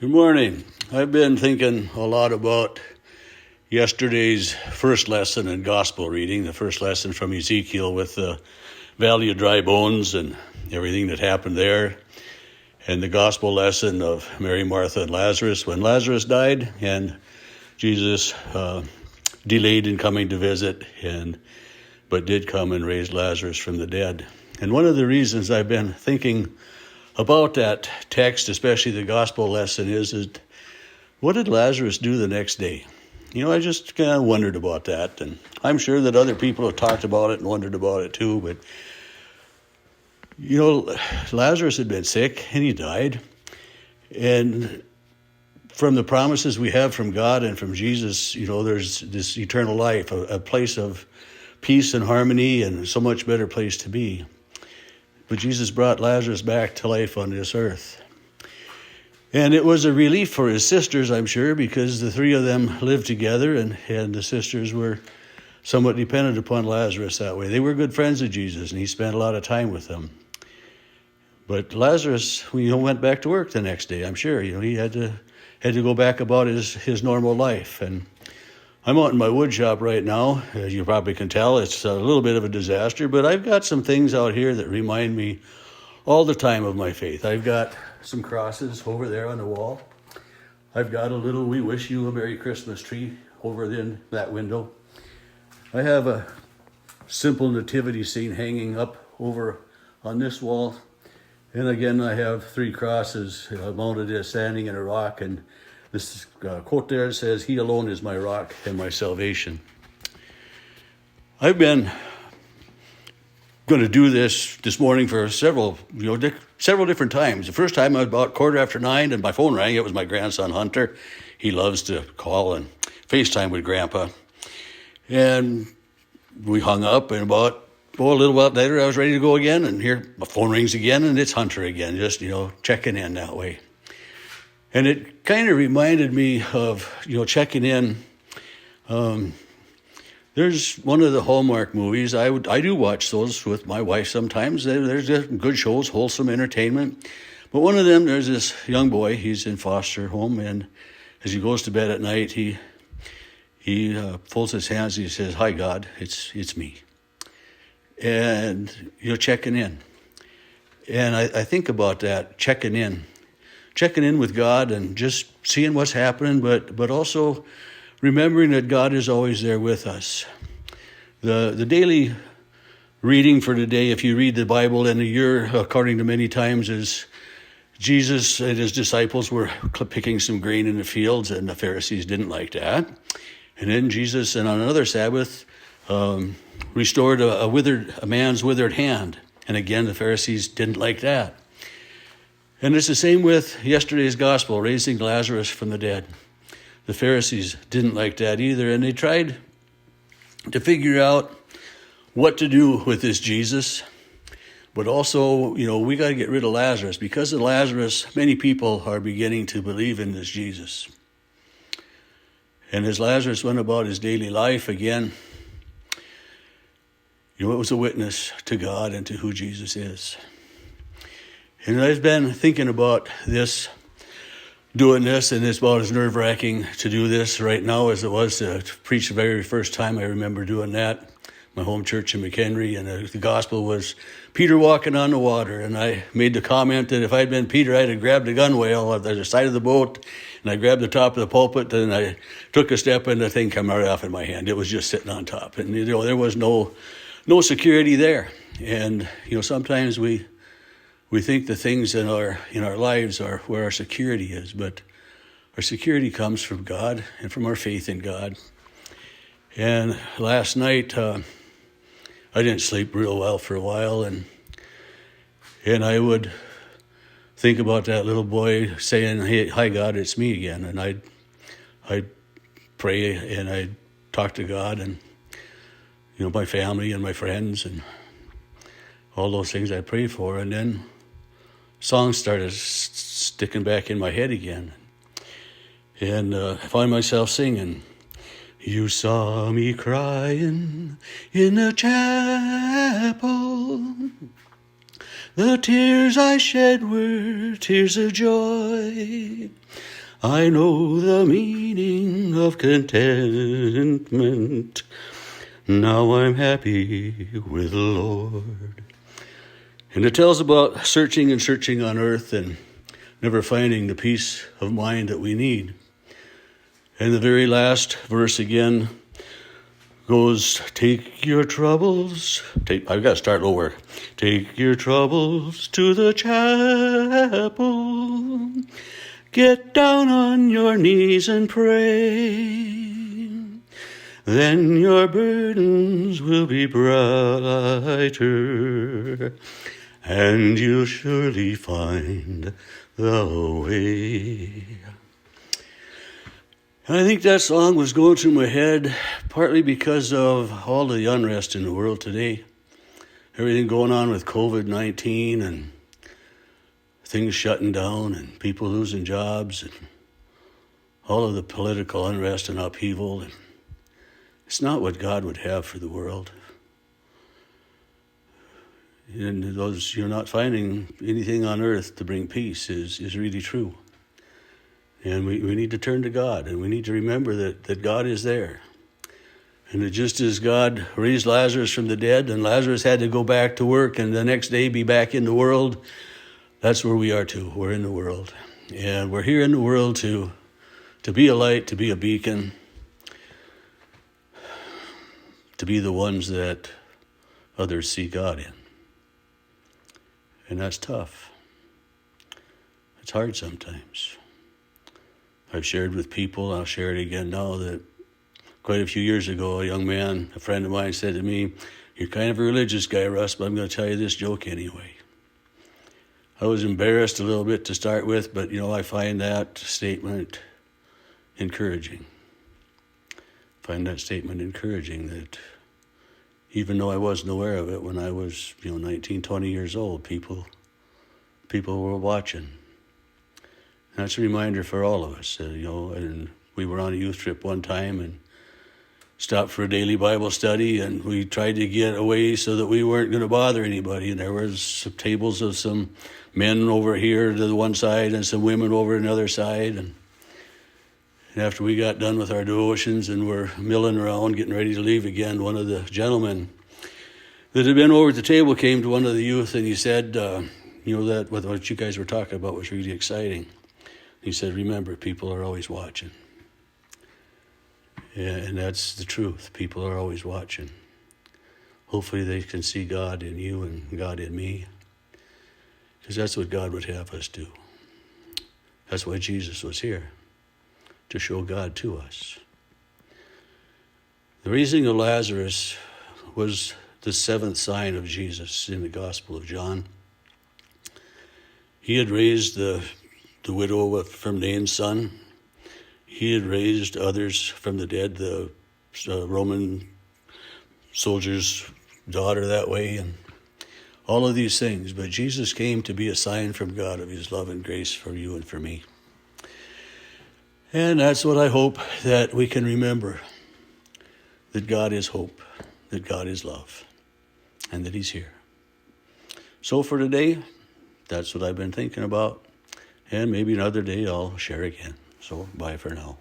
Good morning. I've been thinking a lot about yesterday's first lesson in gospel reading, the first lesson from Ezekiel with the Valley of Dry Bones and everything that happened there, and the gospel lesson of Mary, Martha, and Lazarus when Lazarus died, and Jesus delayed in coming to visit, but did come and raise Lazarus from the dead. And one of the reasons I've been thinking about that text, especially the gospel lesson, is what did Lazarus do the next day? I just kind of wondered about that, and I'm sure that other people have talked about it and wondered about it too, but Lazarus had been sick and he died, and from the promises we have from God and from Jesus, there's this eternal life, a place of peace and harmony, and so much better place to be. But Jesus brought Lazarus back to life on this earth. And it was a relief for his sisters, I'm sure, because the three of them lived together, and the sisters were somewhat dependent upon Lazarus that way. They were good friends of Jesus, and he spent a lot of time with them. But Lazarus, went back to work the next day, I'm sure. He had to go back about his normal life. And I'm out in my wood shop right now. As you probably can tell, it's a little bit of a disaster, but I've got some things out here that remind me all the time of my faith. I've got some crosses over there on the wall. I've got a little "We Wish You a Merry Christmas" tree over in that window. I have a simple nativity scene hanging up over on this wall. And again, I have three crosses mounted standing in a rock, and this quote there says, "He alone is my rock and my salvation." I've been going to do this morning for several different times. The first time, about 9:15, and my phone rang. It was my grandson Hunter. He loves to call and FaceTime with Grandpa. And we hung up, and a little while later, I was ready to go again, and here my phone rings again, and it's Hunter again, just checking in that way. And it kind of reminded me of, checking in. There's one of the Hallmark movies. I do watch those with my wife sometimes. There's just good shows, wholesome entertainment. But one of them, there's this young boy. He's in foster home, and as he goes to bed at night, he folds his hands and he says, "Hi, God, it's me." And checking in. And I think about that, checking in with God and just seeing what's happening, but also remembering that God is always there with us. The daily reading for today, if you read the Bible in a year, according to many times, is Jesus and his disciples were picking some grain in the fields, and the Pharisees didn't like that. And then Jesus, and on another Sabbath, restored a man's withered hand. And again, the Pharisees didn't like that. And it's the same with yesterday's gospel, raising Lazarus from the dead. The Pharisees didn't like that either, and they tried to figure out what to do with this Jesus. But also, we got to get rid of Lazarus. Because of Lazarus, many people are beginning to believe in this Jesus. And as Lazarus went about his daily life again, it was a witness to God and to who Jesus is. And I've been thinking about doing this, and it's about as nerve-wracking to do this right now as it was to preach the very first time. I remember doing that, my home church in McHenry, and the gospel was Peter walking on the water. And I made the comment that if I'd been Peter, I'd have grabbed the gunwale at the side of the boat, and I grabbed the top of the pulpit, and I took a step, and the thing came right off in my hand. It was just sitting on top, and there was no security there. And sometimes we think the things in our lives are where our security is, but our security comes from God and from our faith in God. And last night, I didn't sleep real well for a while, and I would think about that little boy saying, "Hey, hi God, it's me again." And I'd pray and I'd talk to God and my family and my friends and all those things I prayed for. And then songs started sticking back in my head again. And I find myself singing, "You saw me crying in the chapel. The tears I shed were tears of joy. I know the meaning of contentment. Now I'm happy with the Lord. And it tells about searching and searching on earth and never finding the peace of mind that we need. And the very last verse again goes, take your troubles. I've got to start lower. Take your troubles to the chapel. Get down on your knees and pray. Then your burdens will be brighter, and you'll surely find the way. And I think that song was going through my head partly because of all the unrest in the world today. Everything going on with COVID-19 and things shutting down and people losing jobs and all of the political unrest and upheaval. And it's not what God would have for the world. And those, you're not finding anything on earth to bring peace is really true. And we need to turn to God, and we need to remember that God is there. And that just as God raised Lazarus from the dead, and Lazarus had to go back to work and the next day be back in the world, that's where we are too. We're in the world. And we're here in the world to be a light, to be a beacon, to be the ones that others see God in. And that's tough. It's hard sometimes. I've shared with people, I'll share it again now, that quite a few years ago, a young man, a friend of mine, said to me, you're kind of a religious guy, Russ, but I'm going to tell you this joke anyway. I was embarrassed a little bit to start with, but, I find that statement encouraging. That even though I wasn't aware of it when I was, 19, 20 years old, people were watching. And that's a reminder for all of us, and we were on a youth trip one time and stopped for a daily Bible study, and we tried to get away so that we weren't going to bother anybody. And there was some tables of some men over here to the one side and some women over another side. And after we got done with our devotions and were milling around, getting ready to leave again, one of the gentlemen that had been over at the table came to one of the youth and he said, that what you guys were talking about was really exciting. He said, remember, people are always watching. And that's the truth. People are always watching. Hopefully they can see God in you and God in me. Because that's what God would have us do. That's why Jesus was here, to show God to us. The raising of Lazarus was the seventh sign of Jesus in the Gospel of John. He had raised the widow from Nain's son. He had raised others from the dead, the Roman soldier's daughter that way, and all of these things. But Jesus came to be a sign from God of his love and grace for you and for me. And that's what I hope that we can remember, that God is hope, that God is love, and that he's here. So for today, that's what I've been thinking about. And maybe another day I'll share again. So bye for now.